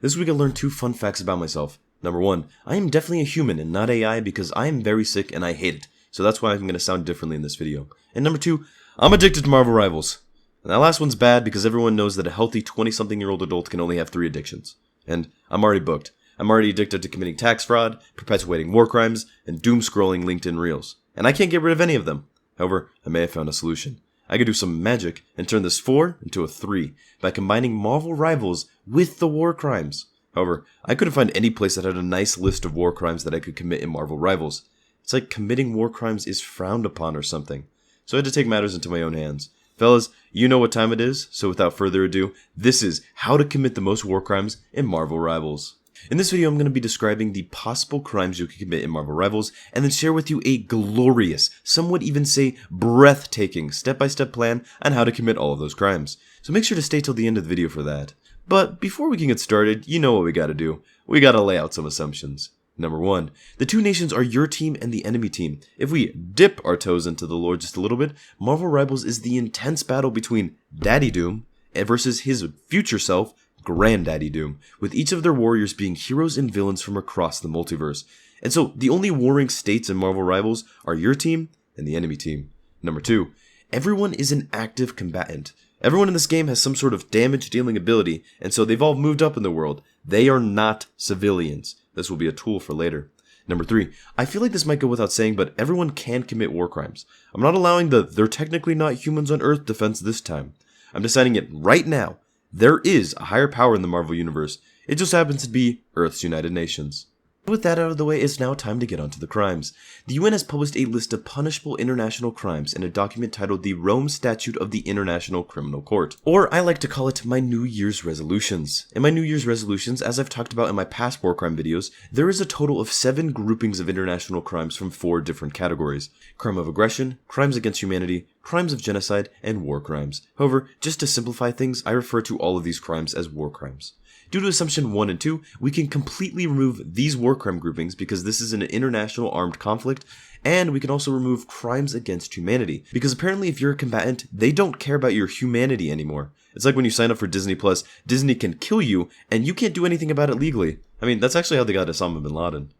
This week I learned 2 fun facts about myself. Number 1, I am definitely a human and not AI because I am very sick and I hate it. So that's why I'm going to sound differently in this video. And number 2, I'm addicted to Marvel Rivals. And that last one's bad because everyone knows that a healthy 20-something-year-old adult can only have 3 addictions. And I'm already booked. I'm already addicted to committing tax fraud, perpetuating war crimes, and doom-scrolling LinkedIn Reels. And I can't get rid of any of them. However, I may have found a solution. I could do some magic and turn this 4 into a 3 by combining Marvel Rivals with the war crimes. However, I couldn't find any place that had a nice list of war crimes that I could commit in Marvel Rivals. It's like committing war crimes is frowned upon or something. So I had to take matters into my own hands. Fellas, you know what time it is, so without further ado, this is how to commit the most war crimes in Marvel Rivals. In this video, I'm going to be describing the possible crimes you can commit in Marvel Rivals, and then share with you a glorious, some would even say breathtaking, step-by-step plan on how to commit all of those crimes. So make sure to stay till the end of the video for that. But before we can get started, you know what we gotta do. We gotta lay out some assumptions. Number 1, the 2 nations are your team and the enemy team. If we dip our toes into the lore just a little bit, Marvel Rivals is the intense battle between Daddy Doom versus his future self, Granddaddy Doom, with each of their warriors being heroes and villains from across the multiverse. And so, the only warring states in Marvel Rivals are your team and the enemy team. Number 2, everyone is an active combatant. Everyone in this game has some sort of damage-dealing ability, and so they've all moved up in the world. They are not civilians. This will be a tool for later. Number 3, I feel like this might go without saying, but everyone can commit war crimes. I'm not allowing the "they're technically not humans on Earth" defense this time. I'm deciding it right now. There is a higher power in the Marvel Universe. It just happens to be Earth's United Nations. With that out of the way, it's now time to get onto the crimes. The UN has published a list of punishable international crimes in a document titled the Rome Statute of the International Criminal Court. Or I like to call it my New Year's resolutions. In my New Year's resolutions, as I've talked about in my past war crime videos, there is a total of 7 groupings of international crimes from 4 different categories. Crime of aggression, crimes against humanity, crimes of genocide, and war crimes. However, just to simplify things, I refer to all of these crimes as war crimes. Due to assumption 1 and 2, we can completely remove these war crime groupings because this is an international armed conflict, and we can also remove crimes against humanity, because apparently if you're a combatant, they don't care about your humanity anymore. It's like when you sign up for Disney Plus, Disney can kill you, and you can't do anything about it legally. I mean, that's actually how they got Osama bin Laden.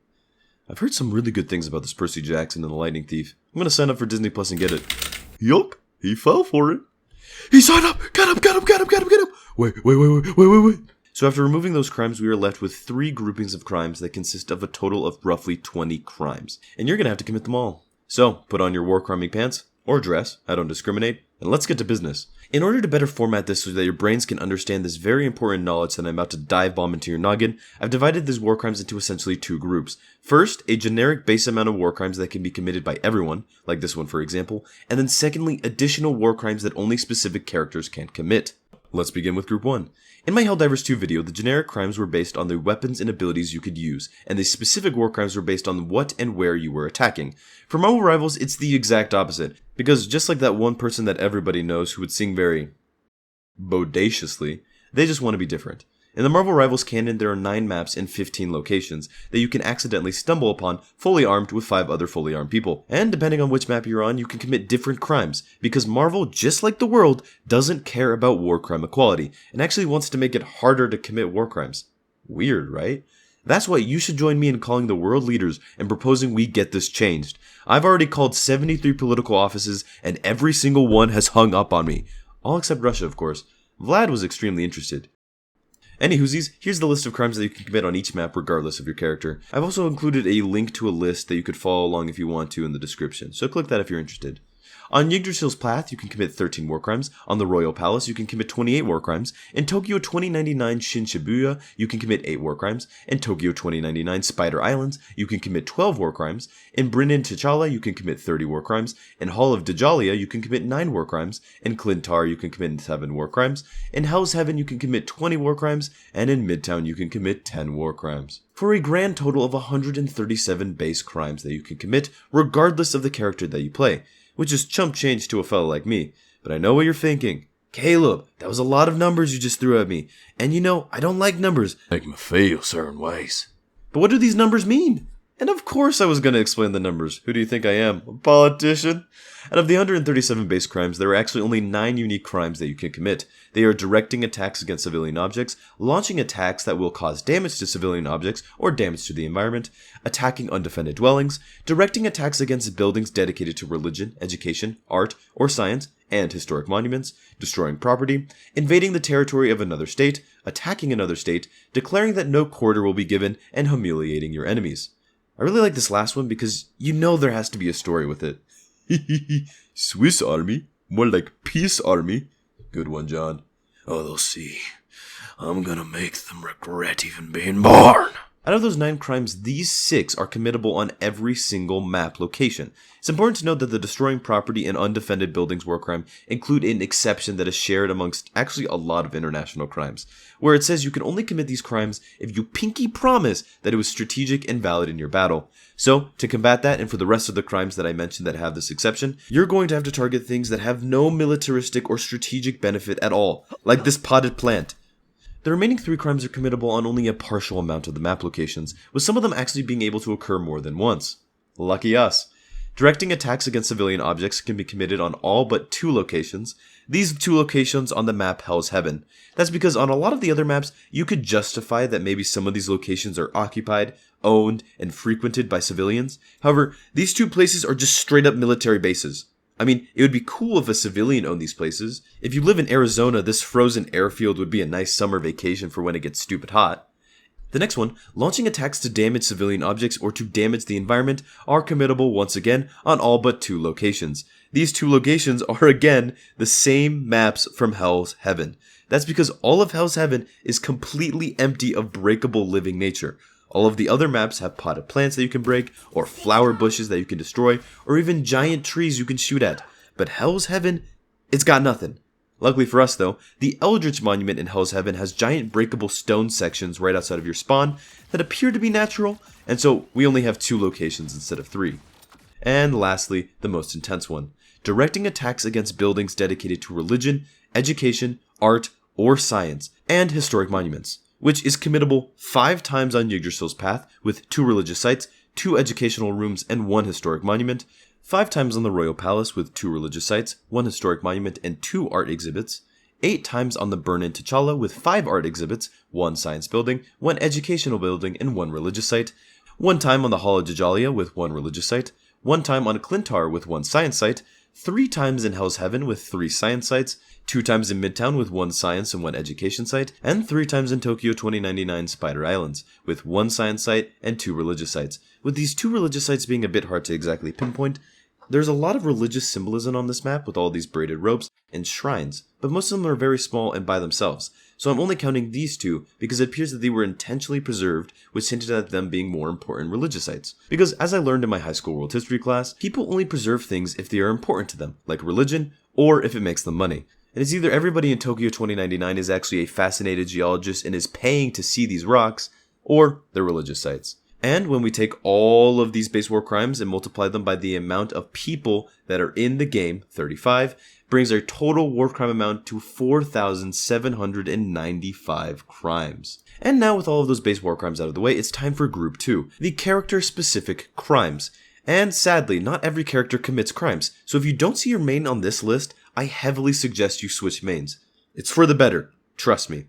I've heard some really good things about this Percy Jackson and the Lightning Thief. I'm gonna sign up for Disney Plus and get it. Yup, he fell for it. He signed up! Get him! Wait. So after removing those crimes, we are left with 3 groupings of crimes that consist of a total of roughly 20 crimes. And you're gonna have to commit them all. So, put on your war criming pants, or dress, I don't discriminate, and let's get to business. In order to better format this so that your brains can understand this very important knowledge that I'm about to dive bomb into your noggin, I've divided these war crimes into essentially 2 groups. First, a generic base amount of war crimes that can be committed by everyone, like this one for example, and then secondly, additional war crimes that only specific characters can commit. Let's begin with group 1. In my Helldivers 2 video, the generic crimes were based on the weapons and abilities you could use, and the specific war crimes were based on what and where you were attacking. For Marvel Rivals, it's the exact opposite, because just like that one person that everybody knows who would sing very bodaciously, they just want to be different. In the Marvel Rivals canon, there are 9 maps and 15 locations that you can accidentally stumble upon fully armed with 5 other fully armed people. And depending on which map you're on, you can commit different crimes, because Marvel, just like the world, doesn't care about war crime equality, and actually wants to make it harder to commit war crimes. Weird, right? That's why you should join me in calling the world leaders and proposing we get this changed. I've already called 73 political offices, and every single one has hung up on me. All except Russia, of course. Vlad was extremely interested. Anywhoosies, here's the list of crimes that you can commit on each map regardless of your character. I've also included a link to a list that you could follow along if you want to in the description, so click that if you're interested. On Yggdrasil's Path, you can commit 13 war crimes. On the Royal Palace, you can commit 28 war crimes. In Tokyo 2099 Shin Shibuya, you can commit 8 war crimes. In Tokyo 2099 Spider Islands, you can commit 12 war crimes. In Brinin T'Challa, you can commit 30 war crimes. In Hall of Dajalia, you can commit 9 war crimes. In Clintar, you can commit 7 war crimes. In Hell's Heaven, you can commit 20 war crimes. And in Midtown, you can commit 10 war crimes. For a grand total of 137 base crimes that you can commit, regardless of the character that you play. Which is chump change to a fellow like me. But I know what you're thinking. Caleb, that was a lot of numbers you just threw at me. And you know, I don't like numbers. Make me feel certain ways. But what do these numbers mean? And of course I was going to explain the numbers. Who do you think I am? A politician? Out of the 137 base crimes, there are actually only 9 unique crimes that you can commit. They are directing attacks against civilian objects, launching attacks that will cause damage to civilian objects or damage to the environment, attacking undefended dwellings, directing attacks against buildings dedicated to religion, education, art, or science, and historic monuments, destroying property, invading the territory of another state, attacking another state, declaring that no quarter will be given, and humiliating your enemies. I really like this last one because you know there has to be a story with it. Swiss Army? More like Peace Army. Good one, John. Oh, they'll see. I'm gonna make them regret even being born. Out of those 9 crimes, these 6 are committable on every single map location. It's important to note that the destroying property and undefended buildings war crime include an exception that is shared amongst actually a lot of international crimes, where it says you can only commit these crimes if you pinky promise that it was strategic and valid in your battle. So, to combat that and for the rest of the crimes that I mentioned that have this exception, you're going to have to target things that have no militaristic or strategic benefit at all, like this potted plant. The remaining 3 crimes are committable on only a partial amount of the map locations, with some of them actually being able to occur more than once. Lucky us. Directing attacks against civilian objects can be committed on all but 2 locations. These 2 locations on the map Hell's Heaven. That's because on a lot of the other maps, you could justify that maybe some of these locations are occupied, owned, and frequented by civilians. However, these 2 places are just straight up military bases. I mean, it would be cool if a civilian owned these places. If you live in Arizona, this frozen airfield would be a nice summer vacation for when it gets stupid hot. The next one, launching attacks to damage civilian objects or to damage the environment, are committable once again on all but 2 locations. These 2 locations are again the same maps from Hell's Heaven. That's because all of Hell's Heaven is completely empty of breakable living nature. All of the other maps have potted plants that you can break, or flower bushes that you can destroy, or even giant trees you can shoot at. But Hell's Heaven, it's got nothing. Luckily for us though, the Eldritch Monument in Hell's Heaven has giant breakable stone sections right outside of your spawn that appear to be natural, and so we only have 2 locations instead of 3. And lastly, the most intense one, directing attacks against buildings dedicated to religion, education, art, or science, and historic monuments, which is committable 5 times on Yggdrasil's path with 2 religious sites, 2 educational rooms, and 1 historic monument, 5 times on the Royal Palace with 2 religious sites, 1 historic monument, and 2 art exhibits, 8 times on the Burn-In T'Challa with 5 art exhibits, 1 science building, 1 educational building, and 1 religious site, 1 time on the Hall of Djalia with 1 religious site, 1 time on Clintar with 1 science site, 3 times in Hell's Heaven with 3 science sites, 2 times in Midtown with 1 science and 1 education site, and 3 times in Tokyo 2099 Spider Islands with 1 science site and 2 religious sites. With these 2 religious sites being a bit hard to exactly pinpoint, there's a lot of religious symbolism on this map with all these braided ropes and shrines, but most of them are very small and by themselves. So I'm only counting these 2 because it appears that they were intentionally preserved, which hinted at them being more important religious sites. Because as I learned in my high school world history class, people only preserve things if they are important to them, like religion, or if it makes them money. And it's either everybody in Tokyo 2099 is actually a fascinated geologist and is paying to see these rocks, or they're religious sites. And when we take all of these base war crimes and multiply them by the amount of people that are in the game, 35, brings our total war crime amount to 4,795 crimes. And now with all of those base war crimes out of the way, it's time for Group 2, the character-specific crimes. And sadly, not every character commits crimes, so if you don't see your main on this list, I heavily suggest you switch mains. It's for the better, trust me.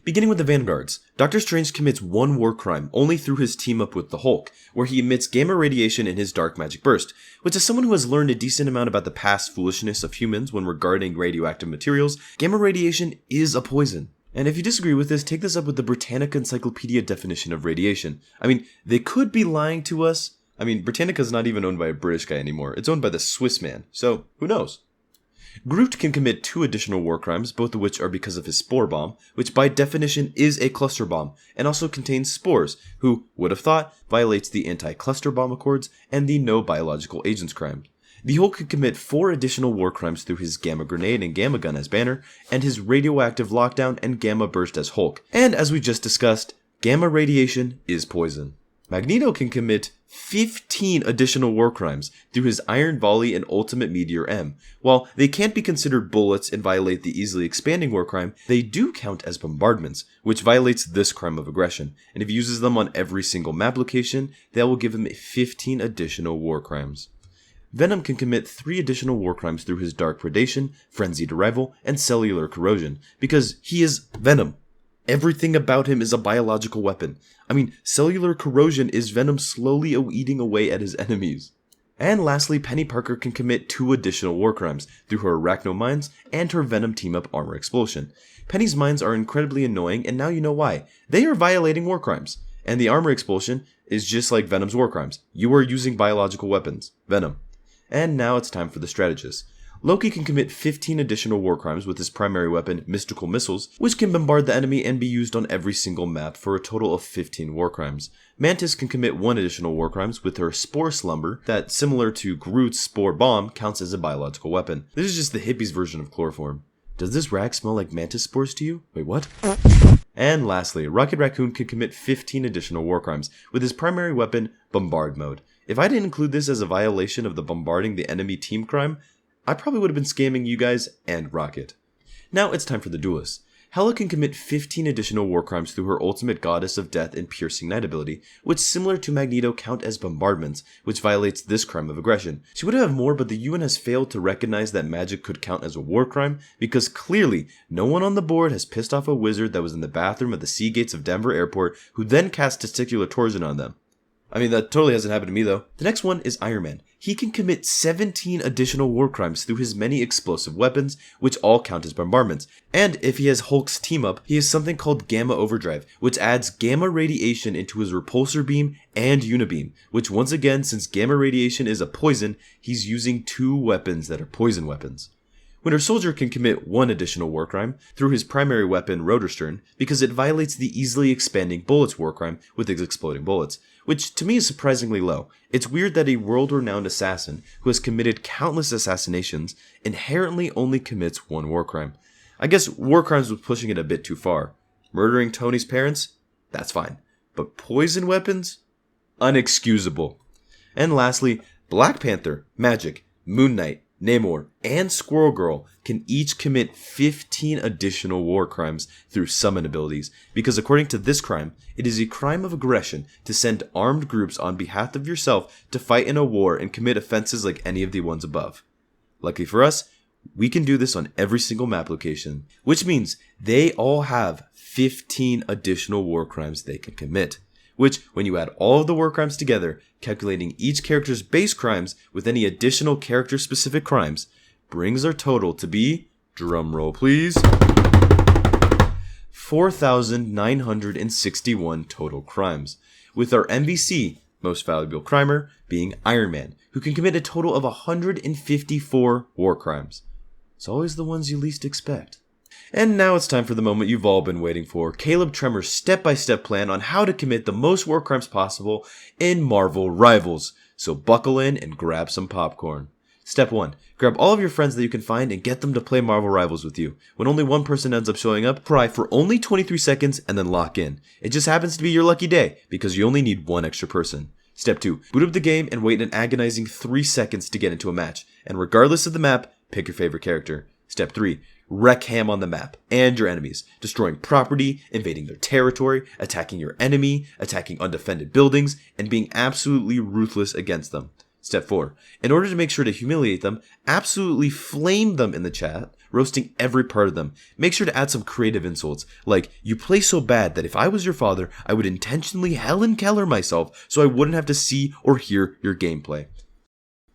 Beginning with the Vanguards, Doctor Strange commits 1 war crime only through his team up with the Hulk, where he emits gamma radiation in his dark magic burst, which as someone who has learned a decent amount about the past foolishness of humans when regarding radioactive materials, gamma radiation is a poison. And if you disagree with this, take this up with the Britannica Encyclopedia definition of radiation. I mean, they could be lying to us. I mean, Britannica's not even owned by a British guy anymore. It's owned by the Swiss man, so who knows? Groot can commit 2 additional war crimes, both of which are because of his spore bomb, which by definition is a cluster bomb, and also contains spores, who, would have thought, violates the anti-cluster bomb accords and the no biological agents crime. The Hulk can commit 4 additional war crimes through his gamma grenade and gamma gun as Banner, and his radioactive lockdown and gamma burst as Hulk. And as we just discussed, gamma radiation is poison. Magneto can commit 15 additional war crimes through his Iron Volley and Ultimate Meteor M. While they can't be considered bullets and violate the easily expanding war crime, they do count as bombardments, which violates this crime of aggression, and if he uses them on every single map location, that will give him 15 additional war crimes. Venom can commit 3 additional war crimes through his Dark Predation, Frenzied Arrival, and Cellular Corrosion, because he is Venom. Everything about him is a biological weapon. I mean, cellular corrosion is Venom slowly eating away at his enemies. And lastly, Penny Parker can commit 2 additional war crimes through her Arachno Mines and her Venom Team-Up Armor Explosion. Penny's mines are incredibly annoying, and now you know why. They are violating war crimes. And the Armor Explosion is just like Venom's war crimes. You are using biological weapons. Venom. And now it's time for the strategist. Loki can commit 15 additional war crimes with his primary weapon, Mystical Missiles, which can bombard the enemy and be used on every single map for a total of 15 war crimes. Mantis can commit 1 additional war crimes with her Spore Slumber that, similar to Groot's Spore Bomb, counts as a biological weapon. This is just the hippies version of chloroform. Does this rag smell like mantis spores to you? Wait, what? And lastly, Rocket Raccoon can commit 15 additional war crimes with his primary weapon, Bombard Mode. If I didn't include this as a violation of the bombarding the enemy team crime, I probably would have been scamming you guys and Rocket. Now it's time for the duelist. Hela can commit 15 additional war crimes through her ultimate Goddess of Death and Piercing Night ability, which similar to Magneto count as bombardments, which violates this crime of aggression. She would have more, but the UN has failed to recognize that magic could count as a war crime, because clearly no one on the board has pissed off a wizard that was in the bathroom at the Sea Gates of Denver Airport who then cast testicular torsion on them. I mean, that totally hasn't happened to me though. The next one is Iron Man. He can commit 17 additional war crimes through his many explosive weapons, which all count as bombardments. And if he has Hulk's team up, he has something called Gamma Overdrive, which adds gamma radiation into his repulsor beam and unibeam, which once again, since gamma radiation is a poison, he's using 2 weapons that are poison weapons. Winter Soldier can commit 1 additional war crime through his primary weapon, Rotorstern, because it violates the easily expanding bullets war crime with its exploding bullets, which to me is surprisingly low. It's weird that a world-renowned assassin who has committed countless assassinations inherently only commits 1 war crime. I guess war crimes was pushing it a bit too far. Murdering Tony's parents? That's fine. But poison weapons? Unexcusable. And lastly, Black Panther, Magic, Moon Knight, Namor, and Squirrel Girl can each commit 15 additional war crimes through summon abilities, because according to this crime, it is a crime of aggression to send armed groups on behalf of yourself to fight in a war and commit offenses like any of the ones above. Luckily for us, we can do this on every single map location, which means they all have 15 additional war crimes they can commit. Which, when you add all of the war crimes together, calculating each character's base crimes with any additional character-specific crimes, brings our total to be, drumroll please, 4,961 total crimes, with our MVC, Most Valuable Crimer, being Iron Man, who can commit a total of 154 war crimes. It's always the ones you least expect. And now it's time for the moment you've all been waiting for, Caleb Tremor's step-by-step plan on how to commit the most war crimes possible in Marvel Rivals. So buckle in and grab some popcorn. Step 1. Grab all of your friends that you can find and get them to play Marvel Rivals with you. When only one person ends up showing up, cry for only 23 seconds and then lock in. It just happens to be your lucky day, because you only need one extra person. Step 2. Boot up the game and wait an agonizing 3 seconds to get into a match. And regardless of the map, pick your favorite character. Step 3. Wreck ham on the map and your enemies, destroying property, invading their territory, attacking your enemy, attacking undefended buildings, and being absolutely ruthless against them. Step 4. In order to make sure to humiliate them, absolutely flame them in the chat, roasting every part of them. Make sure to add some creative insults, like, you play so bad that if I was your father, I would intentionally Helen Keller myself so I wouldn't have to see or hear your gameplay.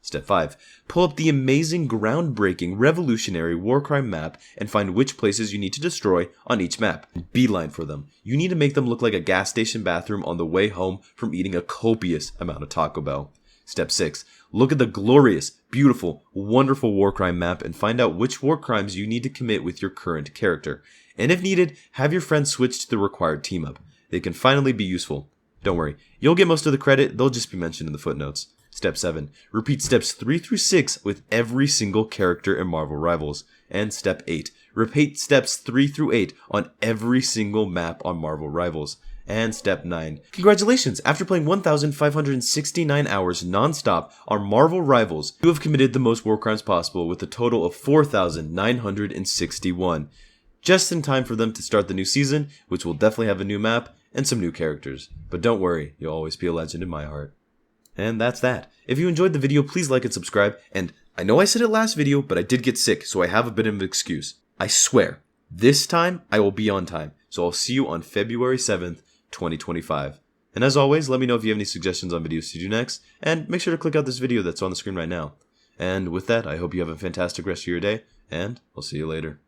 Step 5. Pull up the amazing, groundbreaking, revolutionary war crime map and find which places you need to destroy on each map. Beeline for them. You need to make them look like a gas station bathroom on the way home from eating a copious amount of Taco Bell. Step 6. Look at the glorious, beautiful, wonderful war crime map and find out which war crimes you need to commit with your current character. And if needed, have your friends switch to the required team up. They can finally be useful. Don't worry, you'll get most of the credit, they'll just be mentioned in the footnotes. Step 7. Repeat steps 3 through 6 with every single character in Marvel Rivals. And Step 8. Repeat steps 3 through 8 on every single map on Marvel Rivals. And step 9. Congratulations! After playing 1,569 hours non-stop on Marvel Rivals, you have committed the most war crimes possible with a total of 4,961. Just in time for them to start the new season, which will definitely have a new map and some new characters. But don't worry, you'll always be a legend in my heart. And that's that. If you enjoyed the video, please like and subscribe. And I know I said it last video, but I did get sick, so I have a bit of an excuse. I swear, this time I will be on time. So I'll see you on February 7th, 2025. And as always, let me know if you have any suggestions on videos to do next, and make sure to click out this video that's on the screen right now. And with that, I hope you have a fantastic rest of your day, and I'll see you later.